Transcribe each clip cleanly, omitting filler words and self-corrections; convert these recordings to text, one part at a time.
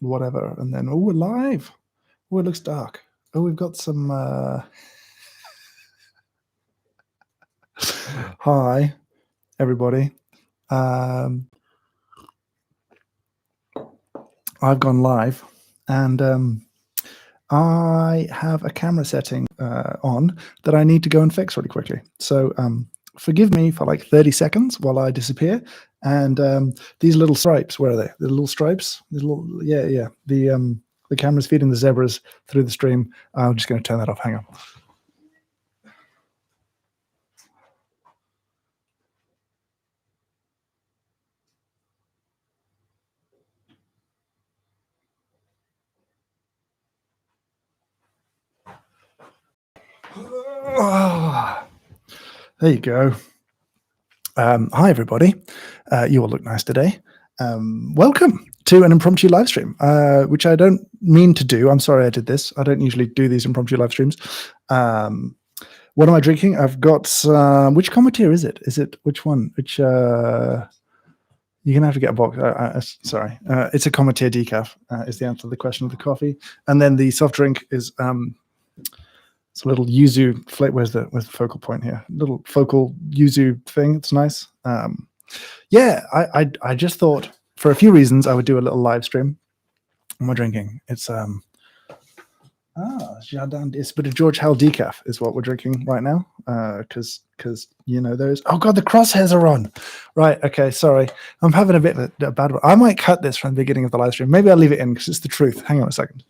whatever, and then we're live. Oh, it looks dark. Oh, we've got some. Hi, everybody. I've gone live, and I have a camera setting on that I need to go and fix really quickly. So forgive me for like 30 seconds while I disappear. And these little stripes, where are they? The little stripes? Yeah. The camera's feeding the zebras through the stream. I'm just going to turn that off. Hang on. Oh, there you go. Hi, everybody. You all look nice today. Welcome to an impromptu live stream, which I don't mean to do. I'm sorry I did this. I don't usually do these impromptu live streams. What am I drinking? I've got which commetier is it? Is it which one? Which you're gonna have to get a box. Sorry, it's a commetier decaf. Is the answer to the question of the coffee, and then the soft drink is it's a little yuzu flavor. Where's the focal point here? Little focal yuzu thing. It's nice. Yeah, I just thought for a few reasons I would do a little live stream. What am I drinking? It's Jardin. It's a bit of George Hell decaf is what we're drinking right now. Because you know those. Oh god, the crosshairs are on. Right. Okay. Sorry, I'm having a bit of a bad one. I might cut this from the beginning of the live stream. Maybe I'll leave it in because it's the truth. Hang on a second.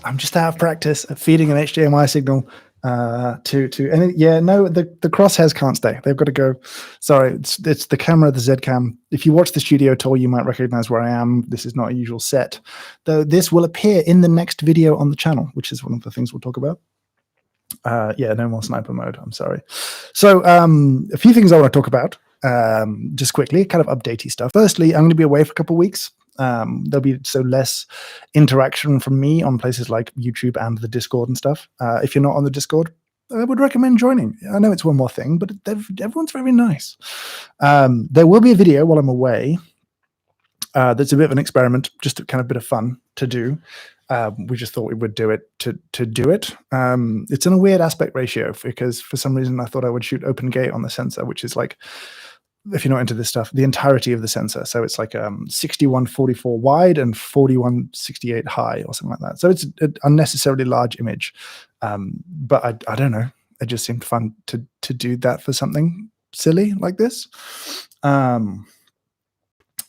I'm just out of practice at feeding an HDMI signal to any. Yeah, no, the crosshairs can't stay. They've got to go. Sorry, it's the camera, the Zcam. If you watch the studio tour, you might recognize where I am. This is not a usual set, though. This will appear in the next video on the channel, which is one of the things we'll talk about. Yeah, no more sniper mode. I'm sorry. So a few things I want to talk about just quickly, kind of updatey stuff. Firstly, I'm going to be away for a couple of weeks. There'll be less interaction from me on places like YouTube and the Discord and stuff. If you're not on the Discord, I would recommend joining. I know it's one more thing, but everyone's very nice. There will be a video while I'm away that's a bit of an experiment, just a kind of bit of fun to do. We just thought we would do it to do it. It's in a weird aspect ratio because for some reason I thought I would shoot open gate on the sensor, which is like, if you're not into this stuff, the entirety of the sensor. So it's like 6144 wide and 4168 high or something like that. So it's an unnecessarily large image. But I don't know. It just seemed fun to do that for something silly like this. No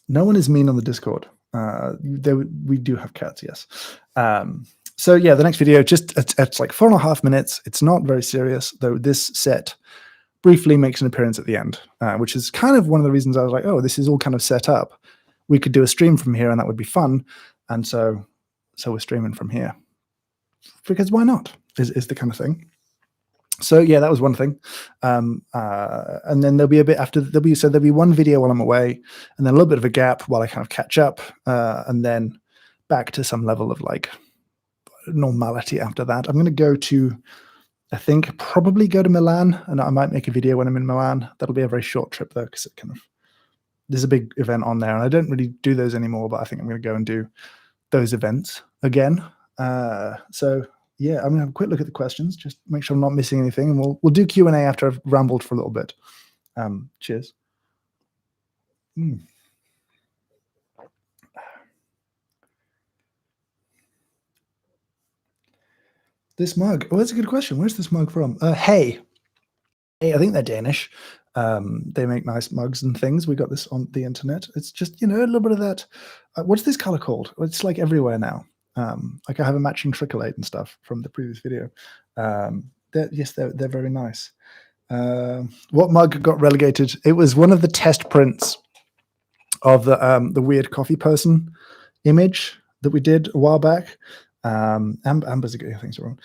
one is mean on the Discord. We do have cats, yes. So yeah, the next video, it's like 4.5 minutes. It's not very serious, though this set briefly makes an appearance at the end, which is kind of one of the reasons I was like, oh, this is all kind of set up. We could do a stream from here and that would be fun. And so we're streaming from here. Because why not, is the kind of thing. So yeah, that was one thing. And then there'll be a bit after, there'll be one video while I'm away, and then a little bit of a gap while I kind of catch up, and then back to some level of like normality after that. I'm going to go to, I think, probably go to Milan, and I might make a video when I'm in Milan. That'll be a very short trip though, because there's a big event on there, and I don't really do those anymore, but I think I'm going to go and do those events again. So yeah, I'm going to have a quick look at the questions, just make sure I'm not missing anything, and we'll do Q&A after I've rambled for a little bit. Cheers. This mug. Oh, that's a good question. Where's this mug from? Hey, I think they're Danish. They make nice mugs and things. We got this on the internet. It's just, a little bit of that. What's this color called? It's like everywhere now. Like I have a matching Tricolate and stuff from the previous video. They're very nice. What mug got relegated? It was one of the test prints of the weird coffee person image that we did a while back. Amber's a good things are wrong.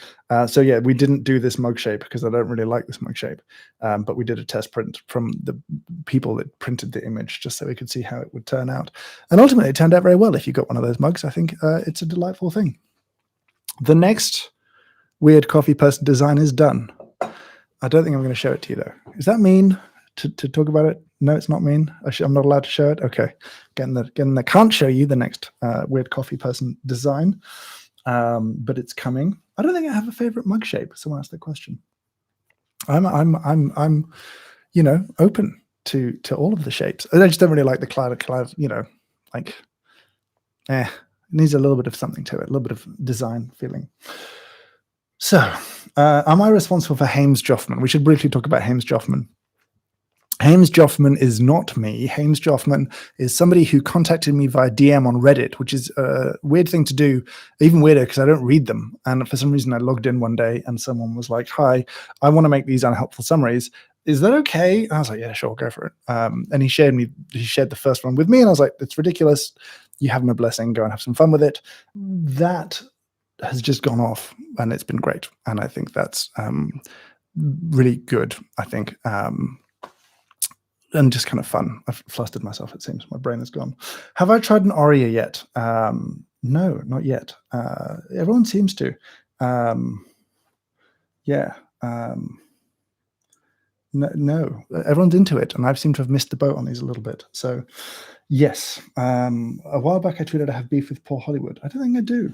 So yeah, we didn't do this mug shape because I don't really like this mug shape. But we did a test print from the people that printed the image just so we could see how it would turn out. And ultimately it turned out very well. If you got one of those mugs, I think it's a delightful thing. The next weird coffee person design is done. I don't think I'm going to show it to you though. Is that mean to talk about it? No, it's not mean. I'm not allowed to show it. Okay, getting the can't show you the next weird coffee person design, but it's coming. I don't think I have a favorite mug shape. Someone asked that question. I'm open to all of the shapes. I just don't really like the cloud. Like, it needs a little bit of something to it, a little bit of design feeling. So, am I responsible for Hames-Joffman? We should briefly talk about Hames-Joffman. Hames-Joffman is not me. Hames-Joffman is somebody who contacted me via DM on Reddit, which is a weird thing to do, even weirder because I don't read them. And for some reason, I logged in one day and someone was like, "Hi, I want to make these unhelpful summaries. Is that okay?" And I was like, "Yeah, sure, go for it." And he shared the first one with me, and I was like, "It's ridiculous. You have my blessing. Go and have some fun with it." That has just gone off, and it's been great. And I think that's really good. I think. And just kind of fun. I've flustered myself, it seems. My brain is gone. Have I tried an Aria yet? No, not yet. Everyone seems to. No, everyone's into it, and I seem to have missed the boat on these a little bit. So, yes. A while back, I tweeted I have beef with Paul Hollywood. I don't think I do.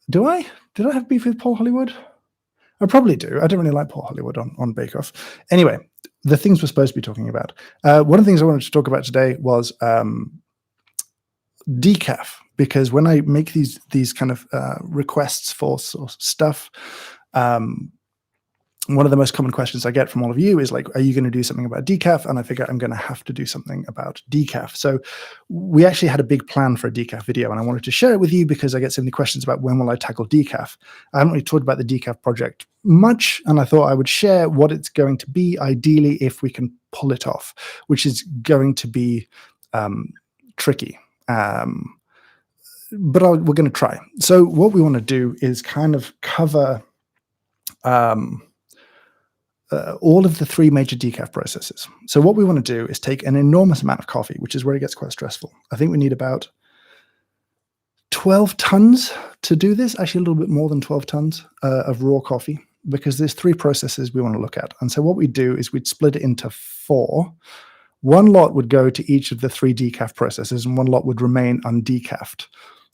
Do I? Did I have beef with Paul Hollywood? I probably do. I don't really like Paul Hollywood on Bake Off. Anyway, the things we're supposed to be talking about. One of the things I wanted to talk about today was decaf, because when I make these kind of requests for stuff, one of the most common questions I get from all of you is like, "Are you going to do something about decaf?" And I figure I'm going to have to do something about decaf. So we actually had a big plan for a decaf video, and I wanted to share it with you because I get so many questions about when will I tackle decaf. I haven't really talked about the decaf project much, and I thought I would share what it's going to be, ideally, if we can pull it off, which is going to be tricky. But we're going to try. So what we want to do is kind of cover all of the three major decaf processes. So what we want to do is take an enormous amount of coffee, which is where it gets quite stressful. I think we need about 12 tons to do this, actually a little bit more than 12 tons of raw coffee, because there's three processes we want to look at. And so what we do is we'd split it into four. One lot would go to each of the three decaf processes, and one lot would remain undecafed.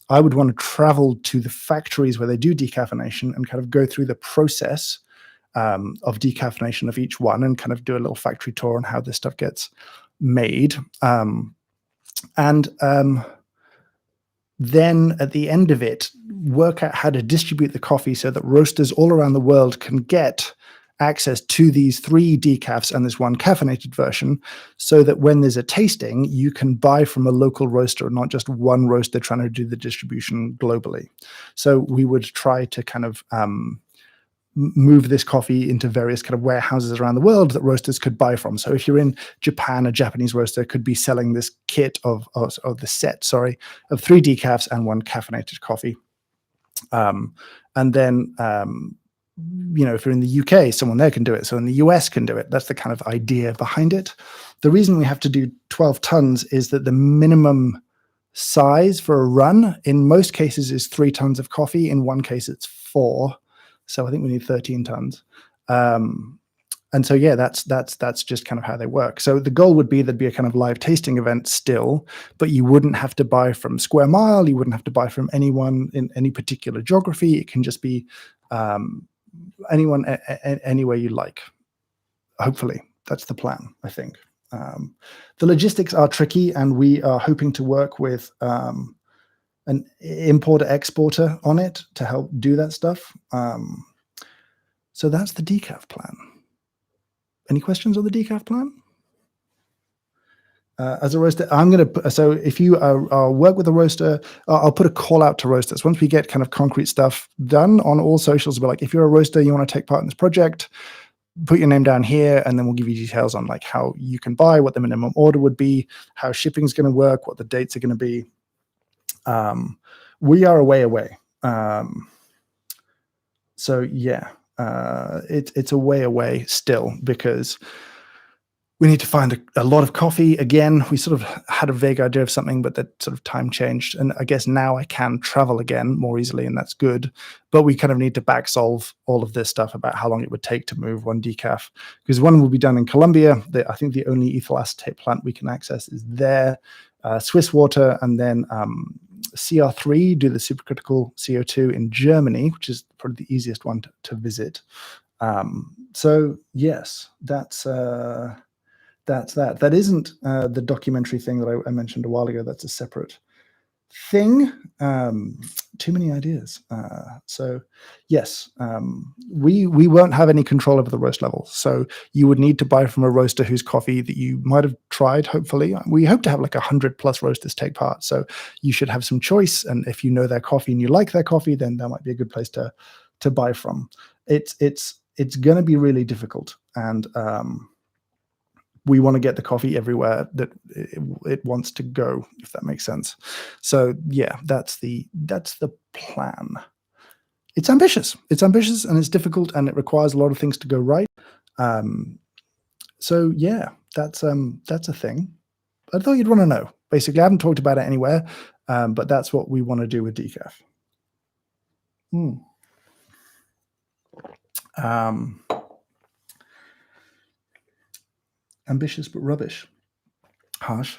I would want to travel to the factories where they do decaffeination and kind of go through the process of decaffeination of each one and kind of do a little factory tour on how this stuff gets made. Then at the end of it, work out how to distribute the coffee so that roasters all around the world can get access to these three decafs and this one caffeinated version, so that when there's a tasting, you can buy from a local roaster, not just one roaster trying to do the distribution globally. So we would try to kind of move this coffee into various kind of warehouses around the world that roasters could buy from. So if you're in Japan, a Japanese roaster could be selling this kit of the set, of three decafs and one caffeinated coffee. And then, if you're in the UK, someone there can do it. So in the US can do it. That's the kind of idea behind it. The reason we have to do 12 tons is that the minimum size for a run in most cases is 3 tons of coffee. In one case, it's 4. So I think we need 13 tons. And so, yeah, that's just kind of how they work. So the goal would be there'd be a kind of live tasting event still, but you wouldn't have to buy from Square Mile. You wouldn't have to buy from anyone in any particular geography. It can just be anyone, anywhere you like. Hopefully, that's the plan, I think. The logistics are tricky, and we are hoping to work with an importer-exporter on it to help do that stuff. So that's the decaf plan. Any questions on the decaf plan? As a roaster, I'm going to, so if you work with a roaster, I'll put a call out to roasters. Once we get kind of concrete stuff done on all socials, we'll be like, if you're a roaster, you want to take part in this project, put your name down here, and then we'll give you details on like how you can buy, what the minimum order would be, how shipping is going to work, what the dates are going to be. We are a way away. So yeah, it's a way away still because we need to find a lot of coffee. Again, we sort of had a vague idea of something, but that sort of time changed. And I guess now I can travel again more easily, and that's good. But we kind of need to back solve all of this stuff about how long it would take to move one decaf, because one will be done in Colombia. I think the only ethyl acetate plant we can access is there. Swiss water, and then CR3 do the supercritical CO2 in Germany, which is probably the easiest one to visit. So yes, that's that. That isn't the documentary thing that I mentioned a while ago. That's a separate thing. Too many ideas. So yes, we won't have any control over the roast levels. So you would need to buy from a roaster whose coffee that you might have tried. Hopefully, we hope to have like 100+ roasters take part. So you should have some choice. And if you know their coffee and you like their coffee, then that might be a good place to buy from. It's going to be really difficult, and we want to get the coffee everywhere that it wants to go, if that makes sense. So yeah, that's the plan. It's ambitious, and it's difficult, and it requires a lot of things to go right. So yeah, that's a thing. I thought you'd want to know. Basically, I haven't talked about it anywhere, but that's what we want to do with decaf. Ambitious but rubbish. Harsh.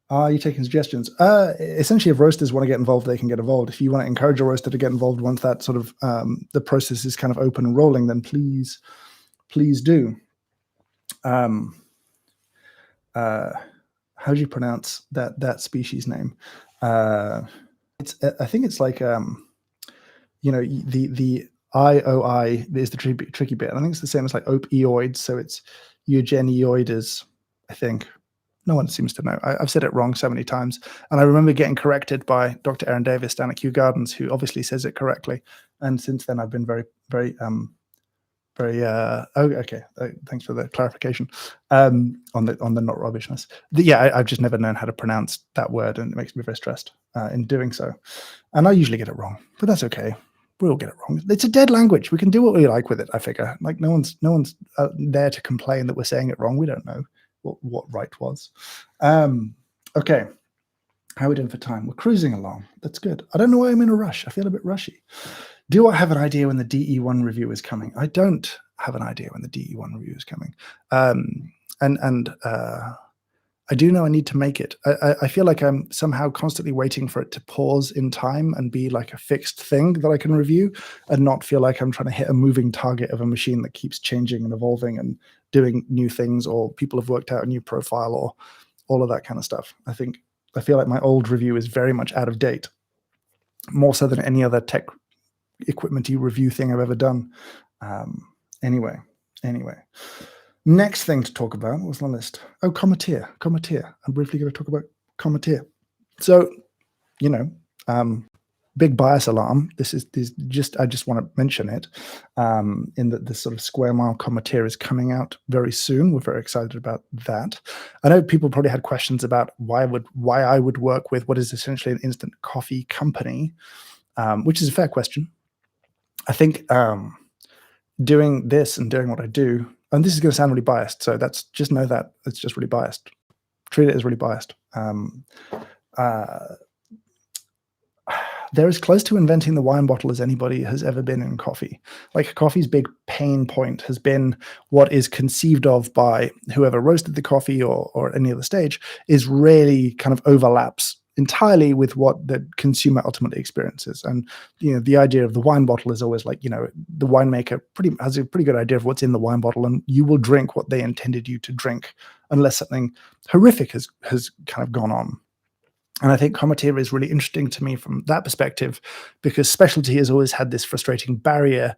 Are you taking suggestions? Essentially, if roasters want to get involved, they can get involved. If you want to encourage a roaster to get involved once that sort of the process is kind of open and rolling, then please do. How do you pronounce that species name? I think it's like the IOI is the tricky bit. I think it's the same as like opioids. So it's eugenioides, I think. No one seems to know. I've said it wrong so many times. And I remember getting corrected by Dr. Erin Davis down at Kew Gardens, who obviously says it correctly. And since then, I've been very, very, okay. Thanks for the clarification on the not rubbishness. I've just never known how to pronounce that word, and it makes me very stressed in doing so. And I usually get it wrong, but that's okay. We all get it wrong. It's a dead language. We can do what we like with it, I figure. Like no one's there to complain that we're saying it wrong. We don't know what right was. Okay. How are we doing for time? We're cruising along. That's good. I don't know why I'm in a rush. I feel a bit rushy. Do I have an idea when the DE1 review is coming? I don't have an idea when the DE1 review is coming. I do know I need to make it. I feel like I'm somehow constantly waiting for it to pause in time and be like a fixed thing that I can review, and not feel like I'm trying to hit a moving target of a machine that keeps changing and evolving and doing new things, or people have worked out a new profile, or all of that kind of stuff. I feel like my old review is very much out of date, more so than any other tech equipment-y review thing I've ever done. Anyway. Next thing to talk about, what was on the list? Oh, Cometeer. I'm briefly going to talk about Cometeer. So, big bias alarm. I just want to mention it, in that this sort of square mile Cometeer is coming out very soon. We're very excited about that. I know people probably had questions about why I would work with what is essentially an instant coffee company, which is a fair question. I think doing this and doing what I do, and this is going to sound really biased, so just know that it's just really biased. Treat it as really biased. They're as close to inventing the wine bottle as anybody has ever been in coffee. Like, coffee's big pain point has been what is conceived of by whoever roasted the coffee or any other stage is really kind of overlaps entirely with what the consumer ultimately experiences. And the idea of the wine bottle is always like, the winemaker has a pretty good idea of what's in the wine bottle, and you will drink what they intended you to drink unless something horrific has kind of gone on. And I think Cometeer is really interesting to me from that perspective, because specialty has always had this frustrating barrier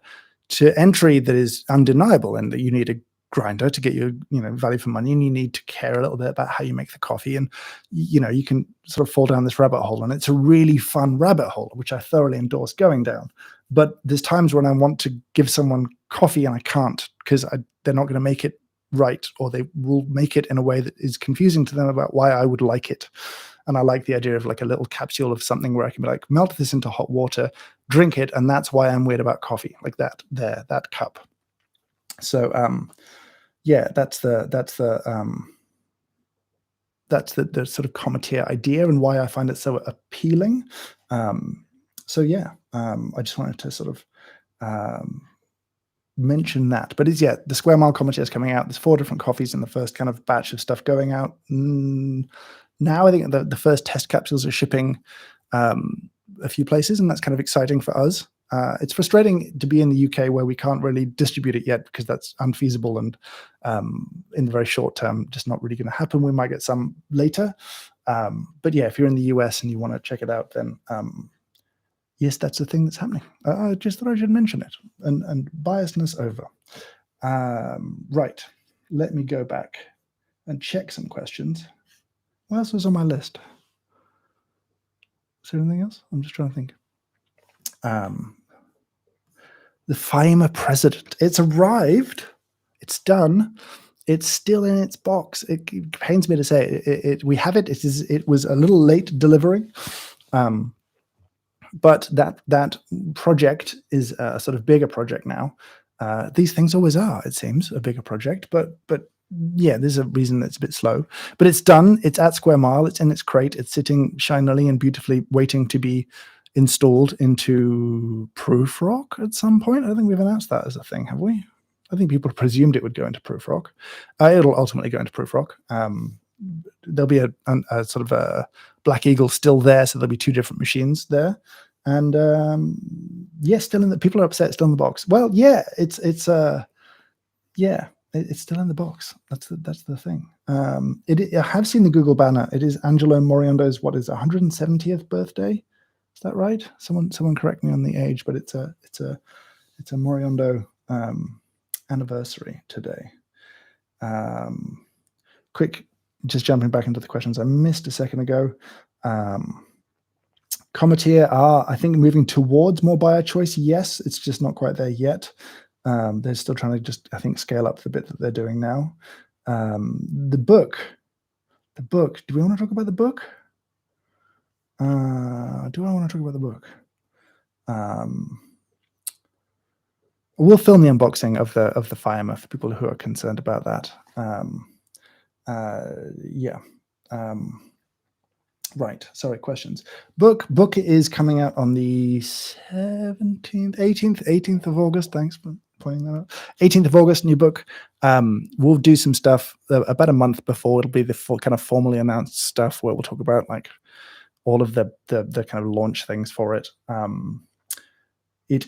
to entry that is undeniable, and that you need a grinder to get your value for money, and you need to care a little bit about how you make the coffee, and you can sort of fall down this rabbit hole, and it's a really fun rabbit hole, which I thoroughly endorse going down. But there's times when I want to give someone coffee and I can't, because they're not going to make it right, or they will make it in a way that is confusing to them about why I would like it. And I like the idea of like a little capsule of something where I can be like, melt this into hot water, drink it, and that's why I'm weird about coffee, like that cup. So yeah, that's the sort of cometier idea and why I find it so appealing. So yeah, I just wanted to sort of mention that. But it's, yeah, the Square Mile cometier is coming out. There's 4 different coffees in the first kind of batch of stuff going out. Now I think the first test capsules are shipping a few places, and that's kind of exciting for us. It's frustrating to be in the UK where we can't really distribute it yet because that's unfeasible and in the very short term, just not really going to happen. We might get some later. But yeah, if you're in the US and you want to check it out, then yes, that's the thing that's happening. I just thought I should mention it and biasness over. Right. Let me go back and check some questions. What else was on my list? Is there anything else? I'm just trying to think. The FIMA president. It's arrived. It's done. It's still in its box. It pains me to say we have it. It was a little late delivering, but that project is a sort of bigger project now. These things always are, it seems, a bigger project. But yeah, there's a reason it's a bit slow. But it's done. It's at Square Mile. It's in its crate. It's sitting shinily and beautifully, waiting to be installed into Proofrock at some point. I don't think we've announced that as a thing, have we? I think people presumed it would go into Proofrock. It'll ultimately go into Proofrock. There'll be a sort of a Black Eagle still there, so there'll be 2 different machines there. And yes, still in the. People are upset. Still in the box. Well, yeah, it's still in the box. That's the thing. I have seen the Google banner. It is Angelo Moriondo's 170th birthday. Is that right? Someone correct me on the age, but it's a Moriondo anniversary today. Quick, just jumping back into the questions I missed a second ago. Cometier are, I think, moving towards more buyer choice. Yes, it's just not quite there yet. They're still trying to just, I think, scale up the bit that they're doing now. The book. Do we want to talk about the book? Do I want to talk about the book? We'll film the unboxing of the FIMA for people who are concerned about that. Yeah. Right. Sorry. Questions. Book is coming out on the 17th, 18th of August. Thanks for pointing that out. 18th of August, new book. We'll do some stuff about a month before. It'll be the full kind of formally announced stuff where we'll talk about like all of the kind of launch things for it. We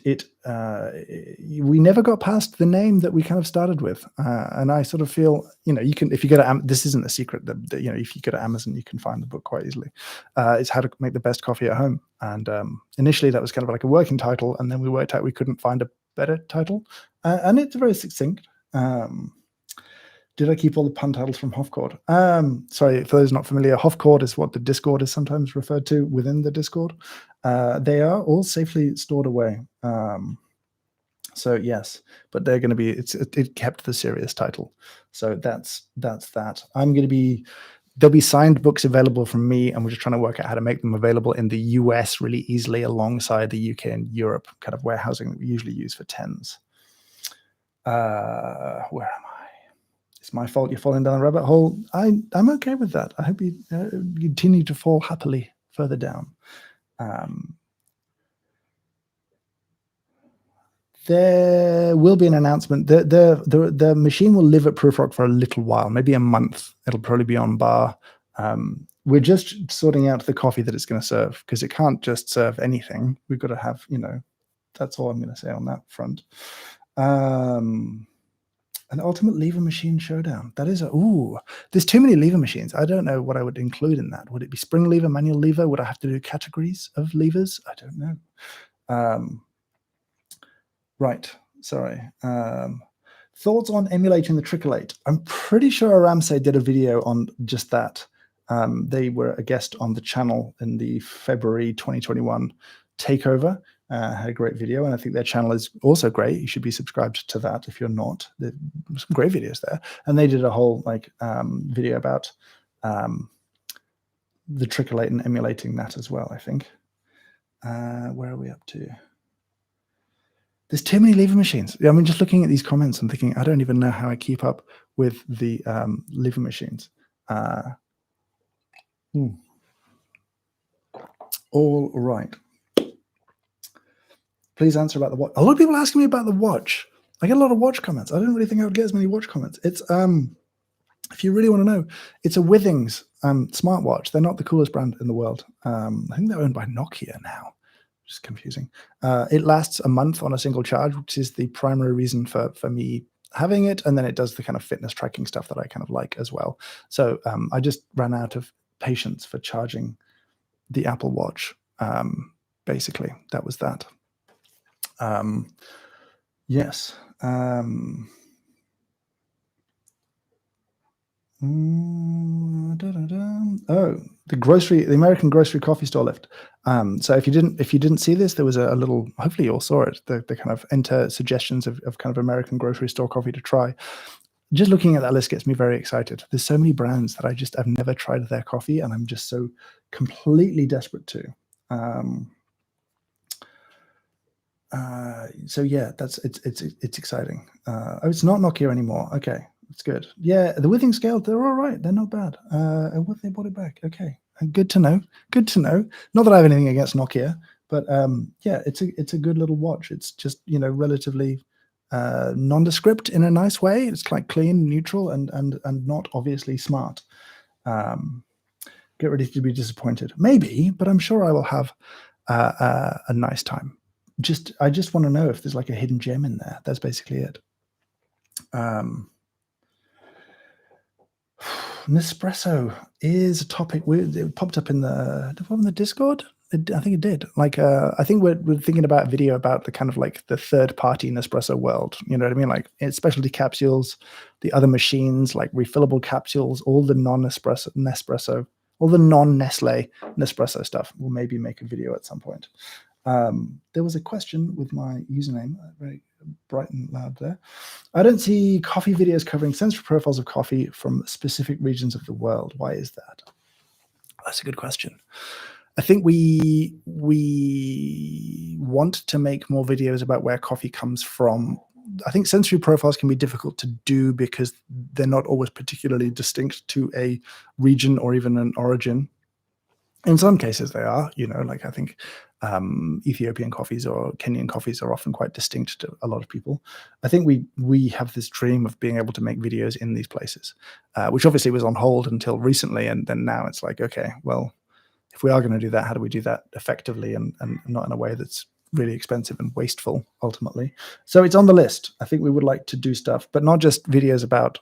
never got past the name that we kind of started with, and I sort of feel, you can, if you go to this isn't a secret that if you go to Amazon, you can find the book quite easily. It's how to make the best coffee at home, and initially that was kind of like a working title, and then we worked out we couldn't find a better title, and it's very succinct. Did I keep all the pun titles from Hofcord? Sorry, for those not familiar, Hofcord is what the Discord is sometimes referred to within the Discord. They are all safely stored away. So yes, but they're going to be. It kept the serious title. So that's that. There'll be signed books available from me, and we're just trying to work out how to make them available in the US really easily alongside the UK and Europe kind of warehousing that we usually use for tens. Where am I? It's my fault you're falling down the rabbit hole. I'm okay with that. I hope you continue to fall happily further down. There will be an announcement. The machine will live at Proofrock for a little while, maybe a month. It'll probably be on bar. We're just sorting out the coffee that it's going to serve because it can't just serve anything. We've got to have, that's all I'm going to say on that front. An ultimate lever machine showdown. That is there's too many lever machines. I don't know what I would include in that. Would it be spring lever, manual lever? Would I have to do categories of levers? I don't know. Right. Sorry. Thoughts on emulating the Trickle 8? I'm pretty sure Aramse did a video on just that. They were a guest on the channel in the February 2021 takeover. Had a great video, and I think their channel is also great. You should be subscribed to that if you're not. There's some great videos there, and they did a whole video about the trickle-8 and emulating that as well, I think. Where are we up to? There's too many lever machines. I mean, just looking at these comments, I'm thinking, I don't even know how I keep up with the lever machines. All right. Please answer about the watch. A lot of people asking me about the watch. I get a lot of watch comments. I didn't really think I would get as many watch comments. It's if you really want to know, it's a Withings smartwatch. They're not the coolest brand in the world. I think they're owned by Nokia now. Just confusing. It lasts a month on a single charge, which is the primary reason for me having it. And then it does the kind of fitness tracking stuff that I kind of like as well. So I just ran out of patience for charging the Apple Watch. Basically, that was that. Yes. Oh, the American grocery coffee store lift. So if you didn't see this, there was a little, hopefully you all saw it, the kind of enter suggestions of kind of American grocery store coffee to try. Just looking at that list gets me very excited. There's so many brands that I've never tried their coffee, and I'm just so completely desperate to. So yeah, it's exciting. Oh, it's not Nokia anymore. Okay. It's good. Yeah, the Withing scale, they're all right. They're not bad. And what they bought it back. Okay, good to know. Good to know. Not that I have anything against Nokia, but yeah, it's a good little watch. It's just relatively nondescript in a nice way. It's like clean, neutral, and not obviously smart. Get ready to be disappointed, maybe, but I'm sure I will have a nice time. I just want to know if there's like a hidden gem in there. That's basically it. Nespresso is a topic. It popped up in the Discord. I think it did. Like, I think we're thinking about a video about the kind of like the third-party Nespresso world. You know what I mean? Like specialty capsules, the other machines, like refillable capsules, all the Nespresso, all the non-Nestle Nespresso stuff. We'll maybe make a video at some point. There was a question with my username, very bright and loud there. I don't see coffee videos covering sensory profiles of coffee from specific regions of the world. Why is that? That's a good question. I think we want to make more videos about where coffee comes from. I think sensory profiles can be difficult to do because they're not always particularly distinct to a region or even an origin. In some cases they are, like I think Ethiopian coffees or Kenyan coffees are often quite distinct to a lot of people. I think we have this dream of being able to make videos in these places, which obviously was on hold until recently. And then now it's like, okay, well, if we are going to do that, how do we do that effectively and not in a way that's really expensive and wasteful ultimately? So it's on the list. I think we would like to do stuff, but not just videos about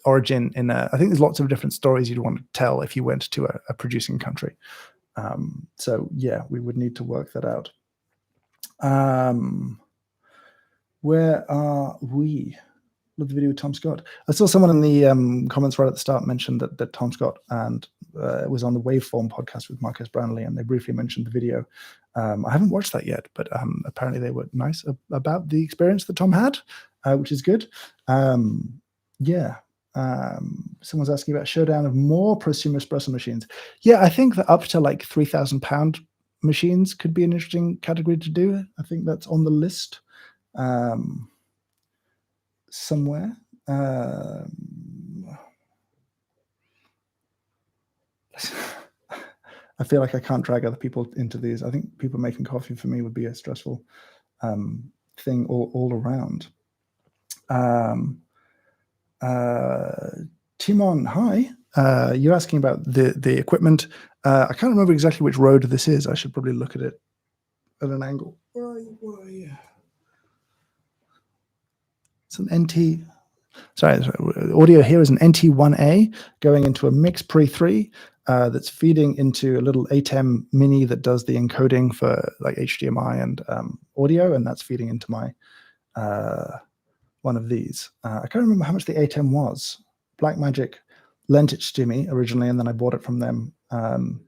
origin I think there's lots of different stories you'd want to tell if you went to a producing country. So yeah, we would need to work that out. Where are we? Love the video with Tom Scott. I saw someone in the comments right at the start mentioned that Tom Scott and was on the Waveform podcast with Marcus Brownlee, and they briefly mentioned the video. I haven't watched that yet, but apparently they were nice about the experience that Tom had, which is good. Yeah. Someone's asking about showdown of more prosumer espresso machines. Yeah, I think that up to like £3,000 machines could be an interesting category to do. I think that's on the list somewhere. I feel like I can't drag other people into these. I think people making coffee for me would be a stressful thing all around. Timon, hi. You're asking about the equipment. I can't remember exactly which road this is. I should probably look at it at an angle. Where are you? It's an NT. Sorry, audio here is an NT1A going into a Mix Pre 3 that's feeding into a little ATEM Mini that does the encoding for like HDMI and audio, and that's feeding into my one of these. I can't remember how much the ATEM was. Blackmagic lent it to me originally, and then I bought it from them. The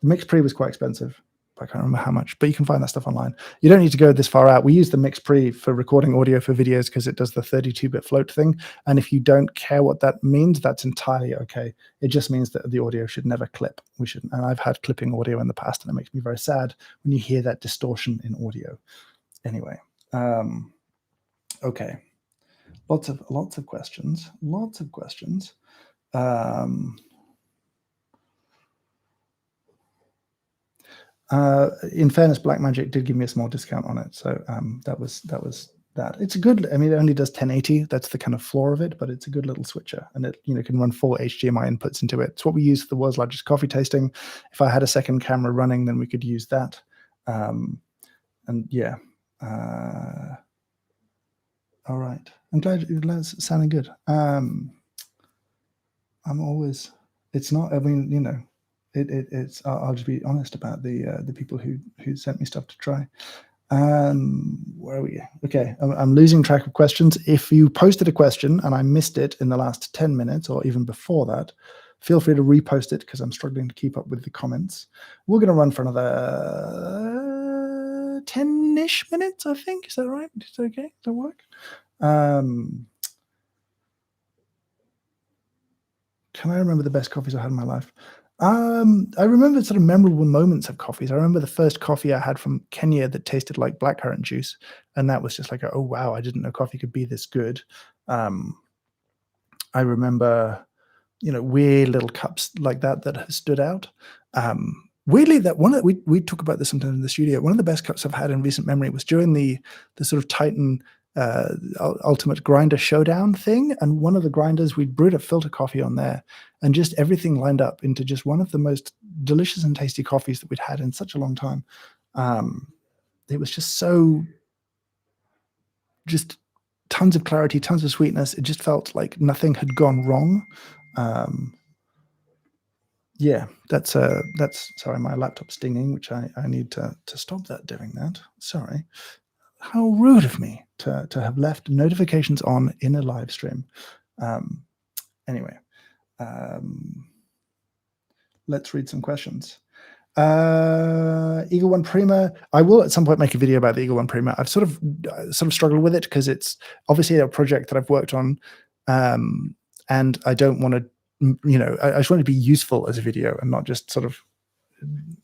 Mix Pre was quite expensive, I can't remember how much, but you can find that stuff online. You don't need to go this far out. We use the Mix Pre for recording audio for videos because it does the 32-bit float thing. And if you don't care what that means, that's entirely okay. It just means that the audio should never clip. We shouldn't. And I've had clipping audio in the past, and it makes me very sad when you hear that distortion in audio. Anyway, okay. Lots of questions. Lots of questions. In fairness, Blackmagic did give me a small discount on it, so that was that. It's a good. I mean, it only does 1080. That's the kind of floor of it, but it's a good little switcher, and it can run 4 HDMI inputs into it. It's what we use for the world's largest coffee tasting. If I had a second camera running, then we could use that. And yeah. All right. I'm glad it's sounding good. I'm always. It's not. I mean, it's. I'll just be honest about the people who sent me stuff to try. Where are we? Okay, I'm losing track of questions. If you posted a question and I missed it in the last 10 minutes or even before that, feel free to repost it because I'm struggling to keep up with the comments. We're going to run for another 10-ish minutes, I think. Is that right? Is that okay? Does that work? Can I remember the best coffees I had in my life? I remember sort of memorable moments of coffees. I remember the first coffee I had from Kenya that tasted like blackcurrant juice, and that was just like, oh wow, I didn't know coffee could be this good. I remember, weird little cups like that have stood out. Weirdly, that one that we talk about this sometimes in the studio. One of the best cups I've had in recent memory was during the sort of Titan Ultimate Grinder Showdown thing, and one of the grinders we brewed a filter coffee on there, and just everything lined up into just one of the most delicious and tasty coffees that we'd had in such a long time. It was just tons of clarity, tons of sweetness. It just felt like nothing had gone wrong. Yeah, that's sorry, my laptop's dinging, which I need to stop that doing that. Sorry. How rude of me to have left notifications on in a live stream. Anyway, let's read some questions. Eagle One Prima. I will at some point make a video about the Eagle One Prima. I've sort of struggled with it because it's obviously a project that I've worked on, and I don't want to, I just want it to be useful as a video and not just sort of,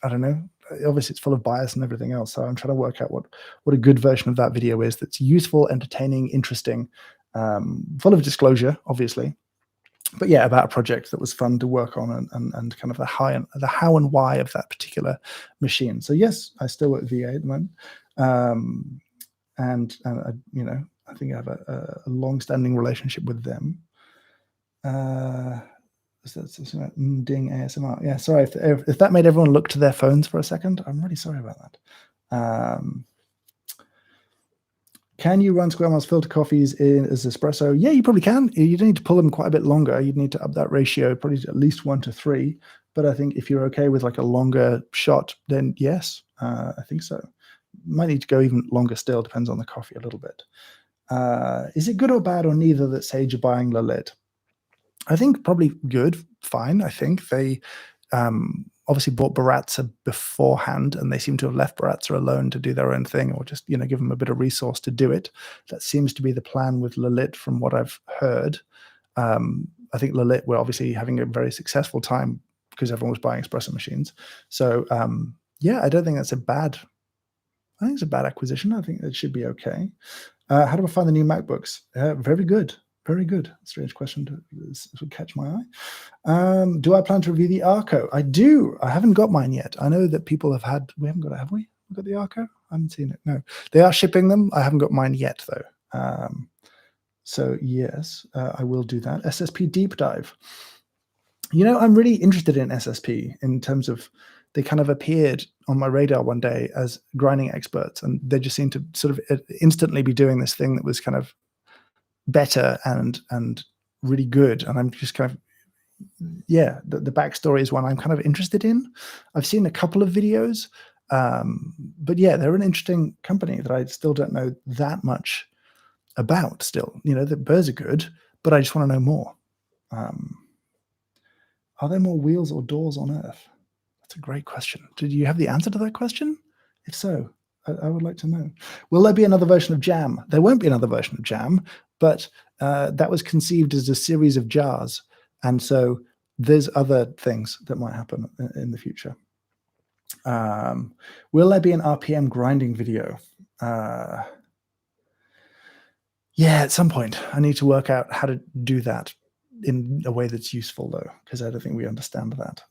I don't know. Obviously, it's full of bias and everything else. So I'm trying to work out what a good version of that video is that's useful, entertaining, interesting, full of disclosure, obviously. But yeah, about a project that was fun to work on and kind of the how and why of that particular machine. So yes, I still work at VA at the moment, and I think I have a long-standing relationship with them. Ding ASMR. Yeah, sorry if that made everyone look to their phones for a second. I'm really sorry about that. Can you run Square Miles filter coffees as espresso? Yeah, you probably can. You don't need to pull them quite a bit longer. You'd need to up that ratio probably to at least 1-3. But I think if you're okay with like a longer shot, then yes, I think so. Might need to go even longer still. Depends on the coffee a little bit. Is it good or bad or neither that Sage are buying Lilith? I think probably good, fine. I think they obviously bought Baratza beforehand, and they seem to have left Baratza alone to do their own thing, or just give them a bit of resource to do it. That seems to be the plan with Lilith, from what I've heard. I think Lilith were obviously having a very successful time because everyone was buying espresso machines. So yeah, I don't think that's a bad. I think it's a bad acquisition. I think it should be okay. How do I find the new MacBooks? Very good. Very good. Strange question to catch my eye. Do I plan to review the Arco? I do. I haven't got mine yet. I know that people have had. We haven't got it, have we? We've got the Arco? I haven't seen it. No. They are shipping them. I haven't got mine yet, though. So, yes, I will do that. SSP Deep Dive. I'm really interested in SSP in terms of they kind of appeared on my radar one day as grinding experts, and they just seemed to sort of instantly be doing this thing that was kind of better and really good. And I'm just kind of, yeah, the backstory is one I'm kind of interested in. I've seen a couple of videos, but yeah, they're an interesting company that I still don't know that much about still. The burrs are good, but I just want to know more. Are there more wheels or doors on Earth? That's a great question. Did you have the answer to that question? If so, I would like to know. Will there be another version of jam? There won't be another version of jam, but that was conceived as a series of jars. And so there's other things that might happen in the future. Will there be an RPM grinding video? Yeah, at some point. I need to work out how to do that in a way that's useful, though, because I don't think we understand that.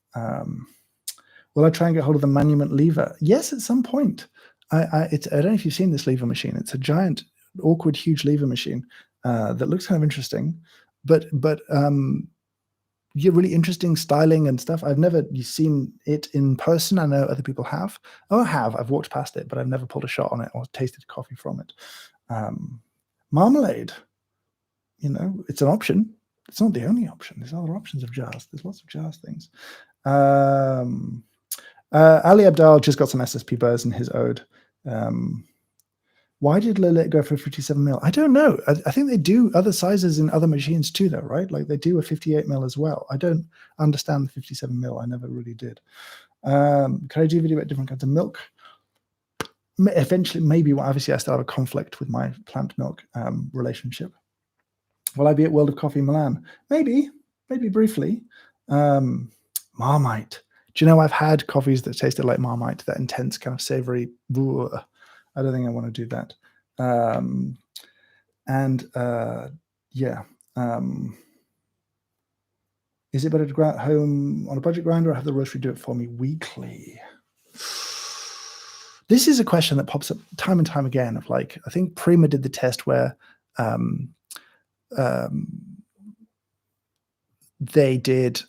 Will I try and get hold of the Monument lever? Yes, at some point. I don't know if you've seen this lever machine. It's a giant, awkward, huge lever machine that looks kind of interesting, but yeah, really interesting styling and stuff. I've never seen it in person. I know other people have. Oh, I have. I've walked past it, but I've never pulled a shot on it or tasted coffee from it. Marmalade, it's an option. It's not the only option. There's other options of jars. There's lots of jars things. Ali Abdal just got some SSP burrs in his ode. Why did Lilith go for 57 mil? I don't know. I think they do other sizes in other machines too, though, right? Like they do a 58 mil as well. I don't understand the 57 mil. I never really did. Can I do a video about different kinds of milk? Eventually, maybe. Well, obviously, I still have a conflict with my plant milk relationship. Will I be at World of Coffee Milan? Maybe briefly. Marmite. Do you know I've had coffees that tasted like Marmite, that intense kind of savory. I don't think I want to do that. Yeah. Is it better to grind at home on a budget grinder or have the roastery do it for me weekly? This is a question that pops up time and time again of like, I think Prima did the test where they did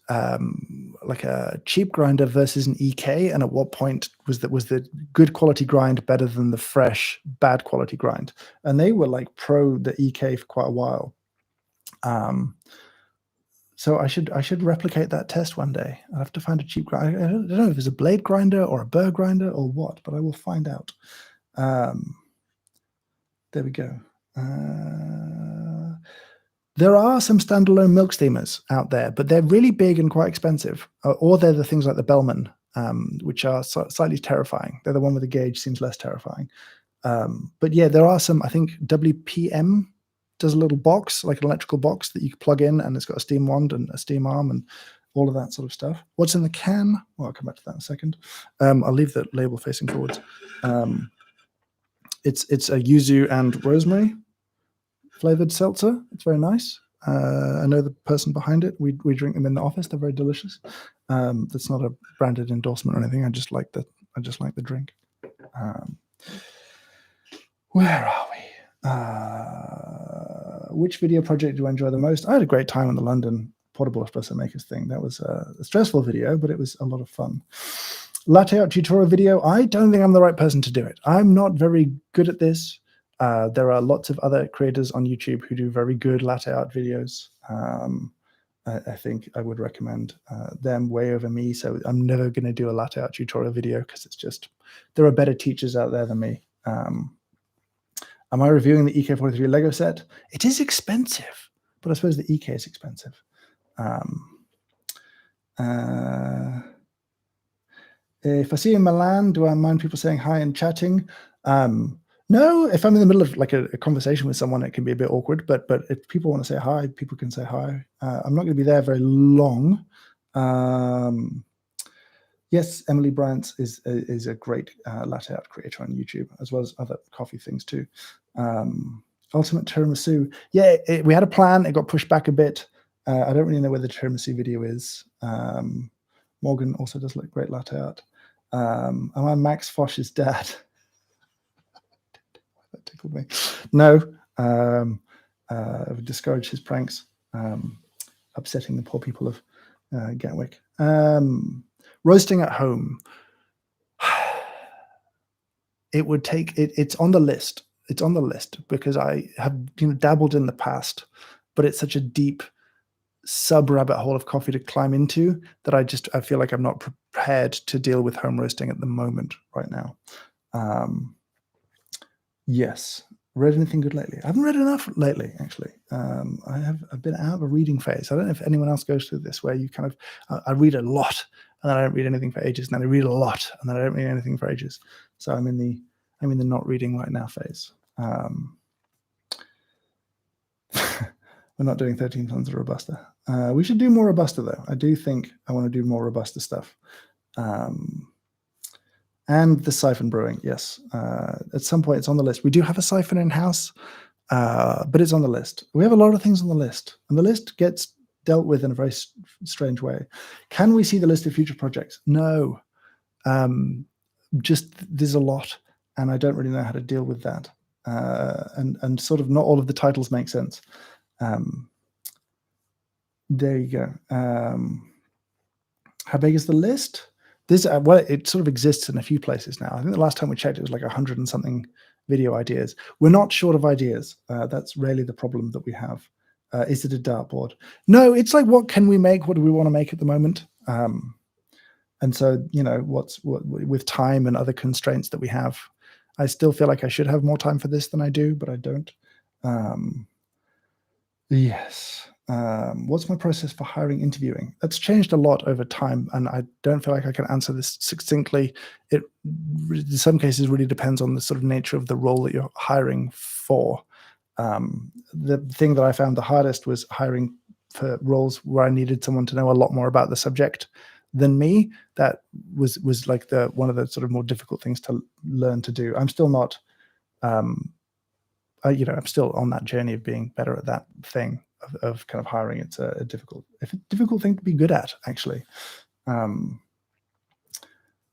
like a cheap grinder versus an EK, and at what point was the good quality grind better than the fresh bad quality grind? And they were like pro the EK for quite a while. So I should replicate that test one day. I have to find a cheap grinder. I don't know if it's a blade grinder or a burr grinder or what, but I will find out. There we go. There are some standalone milk steamers out there, but they're really big and quite expensive. Or they're the things like the Bellman, which are slightly terrifying. They're the one with the gauge, seems less terrifying. But yeah, there are some. I think WPM does a little box, like an electrical box that you can plug in, and it's got a steam wand and a steam arm and all of that sort of stuff. What's in the can? Well, I'll come back to that in a second. I'll leave the label facing forwards. It's a yuzu and rosemary flavored seltzer. It's very nice. I know the person behind it. We drink them in the office. They're very delicious. That's not a branded endorsement or anything. I just like the drink. Where are we? Which video project do I enjoy the most? I had a great time on the London Portable Espresso Makers thing. That was a stressful video, but it was a lot of fun. Latte art tutorial video. I don't think I'm the right person to do it. I'm not very good at this. There are lots of other creators on YouTube who do very good latte art videos. I think I would recommend them way over me. So I'm never going to do a latte art tutorial video because it's just, there are better teachers out there than me. Am I reviewing the EK43 Lego set? It is expensive, but I suppose the EK is expensive. If I see you in Milan, do I mind people saying hi and chatting? No, if I'm in the middle of like a conversation with someone, it can be a bit awkward, but if people want to say hi, people can say hi. I'm not going to be there very long. Yes, Emily Bryant is a great latte art creator on YouTube, as well as other coffee things too. Ultimate tiramisu. Yeah, we had a plan. It got pushed back a bit. I don't really know where the tiramisu video is. Morgan also does like great latte art. Am I Max Fosh's dad? That tickled me. No, I would discourage his pranks, upsetting the poor people of Gatwick. Roasting at home. It would take it's on the list. It's on the list because I have dabbled in the past, but it's such a deep sub rabbit hole of coffee to climb into that I feel like I'm not prepared to deal with home roasting at the moment right now. Yes. Read anything good lately? I haven't read enough lately, actually. I've been out of a reading phase. I don't know if anyone else goes through this where you kind of, I read a lot and then I don't read anything for ages, and then I read a lot, and then I don't read anything for ages. So I'm in the not reading right now phase. We're not doing 13 tons of Robusta. We should do more Robusta, though. I do think I want to do more Robusta stuff. And the siphon brewing, yes. At some point, it's on the list. We do have a siphon in-house, but it's on the list. We have a lot of things on the list, and the list gets dealt with in a very strange way. Can we see the list of future projects? No. Just there's a lot, and I don't really know how to deal with that. And sort of not all of the titles make sense. There you go. How big is the list? This well, it sort of exists in a few places now. I think the last time we checked, it was like 100 and something video ideas. We're not short of ideas. That's really the problem that we have. Is it a dartboard? No, it's like, what can we make? What do we want to make at the moment? And so, you know, what with time and other constraints that we have, I still feel like I should have more time for this than I do, but I don't. Yes. What's my process for hiring, interviewing? That's changed a lot over time, and I don't feel like I can answer this succinctly. It, in some cases, really depends on the sort of nature of the role that you're hiring for. The thing that I found the hardest was hiring for roles where I needed someone to know a lot more about the subject than me. That was like one of the sort of more difficult things to learn to do. I'm still not, I'm still on that journey of being better at that thing of kind of hiring. It's a difficult thing to be good at, actually.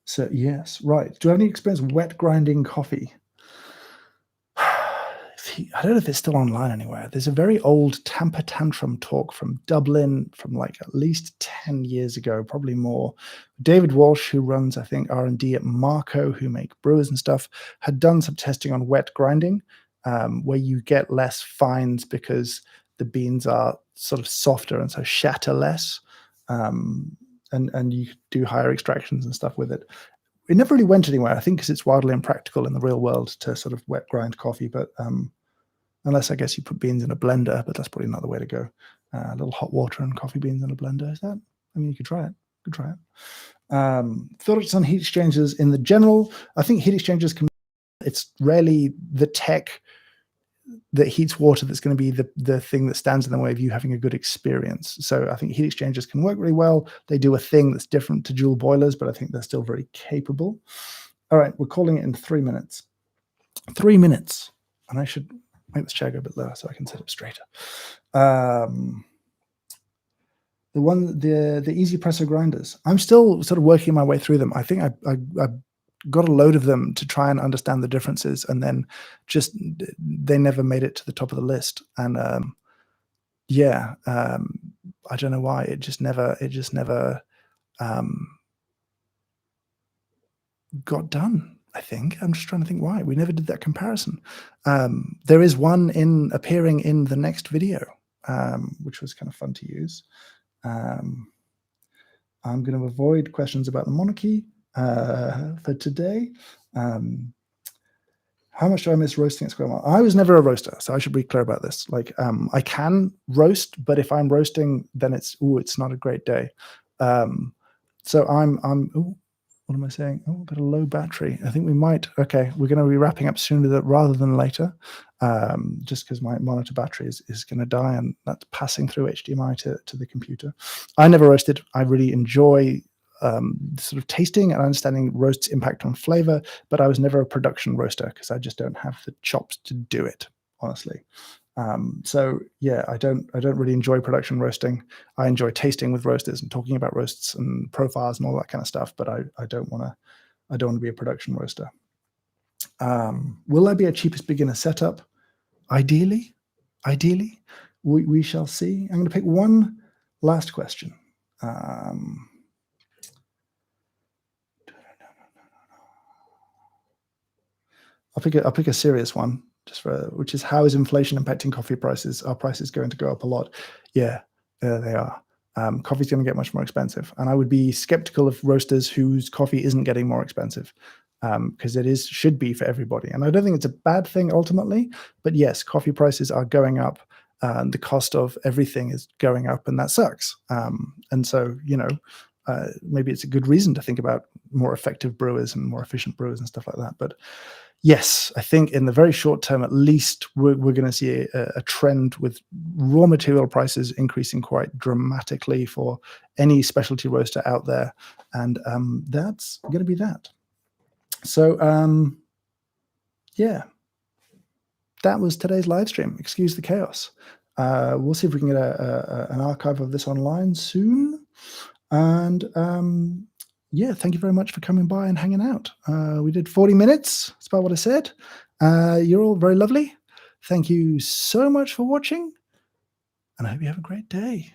So yes, right. Do you have any experience wet grinding coffee? I don't know if it's still online anywhere. There's a very old Tamper Tantrum talk from Dublin from like at least 10 years ago, probably more. David Walsh, who runs, I think, R&D at Marco, who make brewers and stuff, had done some testing on wet grinding, where you get less fines because the beans are sort of softer and so shatter less, and you do higher extractions and stuff with it. It never really went anywhere, I think, because it's wildly impractical in the real world to sort of wet grind coffee, but unless I guess you put beans in a blender, but that's probably not the way to go. A little hot water and coffee beans in a blender, is that? I mean, you could try it. Thoughts on heat exchangers in the general? I think heat exchangers it's rarely the tech that heats water that's going to be the thing that stands in the way of you having a good experience. So I think heat exchangers can work really well. They do a thing that's different to dual boilers, but I think they're still very capable. All right, we're calling it in 3 minutes. 3 minutes. And I should make this chair go a bit lower so I can sit up straighter. The easy presser grinders. I'm still sort of working my way through them. I think I got a load of them to try and understand the differences, and then just they never made it to the top of the list. And I don't know why. It just never got done. I think I'm just trying to think why we never did that comparison. There is one appearing in the next video, which was kind of fun to use. I'm going to avoid questions about the monarchy for today. How much do I miss roasting at Square Mile? I was never a roaster, so I should be clear about this. Like, I can roast, but if I'm roasting, then it's not a great day. So what am I saying? Oh, I've got a low battery. I think we might. Okay, we're going to be wrapping up sooner rather than later, just because my monitor battery is going to die, and that's passing through HDMI to the computer. I never roasted. I really enjoy sort of tasting and understanding roast's impact on flavor, but I was never a production roaster because I just don't have the chops to do it, honestly. So yeah, I don't really enjoy production roasting. I enjoy tasting with roasters and talking about roasts and profiles and all that kind of stuff, but I don't want to be a production roaster. Will there be a cheapest beginner setup? Ideally, we shall see. I'm going to pick one last question. I'll pick a serious one, which is, how is inflation impacting coffee prices? Are prices going to go up a lot? Yeah, they are. Coffee's going to get much more expensive, and I would be skeptical of roasters whose coffee isn't getting more expensive, because it should be for everybody. And I don't think it's a bad thing ultimately, but yes, coffee prices are going up. The cost of everything is going up, and that sucks. And so, maybe it's a good reason to think about more effective brewers and more efficient brewers and stuff like that. But yes, I think in the very short term, at least, we're going to see a trend with raw material prices increasing quite dramatically for any specialty roaster out there, and that's going to be that. So yeah, that was today's live stream. Excuse the chaos. We'll see if we can get an archive of this online soon. And yeah, thank you very much for coming by and hanging out. We did 40 minutes. That's about what I said. You're all very lovely. Thank you so much for watching, and I hope you have a great day.